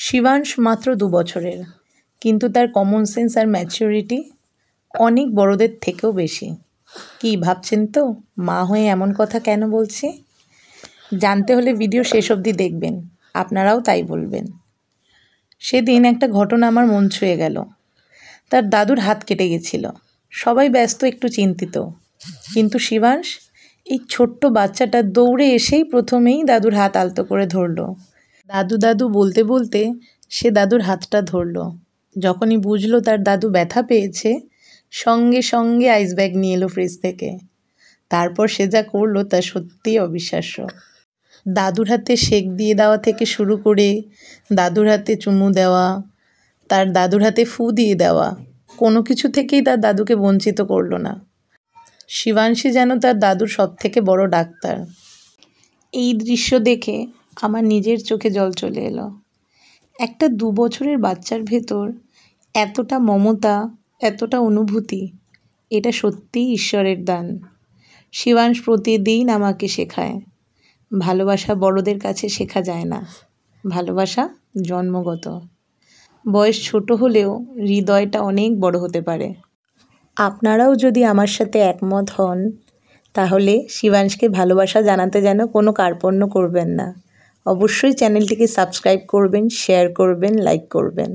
শিবাংশ মাত্র 2 বছরের, কিন্তু তার কমন সেন্স আর ম্যাচিউরিটি অনেক বড়দের থেকেও বেশি। কি ভাবছেন তো, মা হয়ে এমন কথা কেন বলছি? জানতে হলে ভিডিও শেষ অবধি দেখবেন, আপনারাও তাই বলবেন। সেদিন একটা ঘটনা আমার মন ছুঁয়ে গেল। তার দাদুর হাত কেটে গেছিল। সবাই ব্যস্ত, একটু চিন্তিত, কিন্তু শিবাংশ, এই ছোট্ট বাচ্চাটা দৌড়ে এসেই প্রথমেই দাদুর হাত আলতো করে ধরল। দাদু দাদু বলতে বলতে সে দাদুর হাতটা ধরল। যখনই বুঝলো তার দাদু ব্যথা পেয়েছে, সঙ্গে সঙ্গে আইস ব্যাগ নিয়ে এলো ফ্রিজ থেকে। তারপর সে যা করলো তা সত্যিই অবিশ্বাস্য। দাদুর হাতে সেক দিয়ে দেওয়া থেকে শুরু করে দাদুর হাতে চুমু দেওয়া, তার দাদুর হাতে ফু দিয়ে দেওয়া, কোনো কিছু থেকেই তার দাদুকে বঞ্চিত করলো না। শিবাংশী যেন তার দাদুর সবথেকে বড় ডাক্তার। এই দৃশ্য দেখে আমার নিজের চোখে জল চলে এলো। একটা 2 বছরের বাচ্চার ভেতর এতটা মমতা, এতটা অনুভূতি, এটা সত্যিই ঈশ্বরের দান। শিবাংশ প্রতিদিন আমাকে শেখায়, ভালোবাসা বড়দের কাছে শেখা যায় না, ভালোবাসা জন্মগত। বয়স ছোট হলেও হৃদয়টা অনেক বড় হতে পারে। আপনারাও যদি আমার সাথে একমত হন, তাহলে শিবাংশকে ভালোবাসা জানাতে যেন কোনো কার্পণ্য করবেন না। অবশ্যই চ্যানেলটিকে সাবস্ক্রাইব করবেন, শেয়ার করবেন, লাইক করবেন।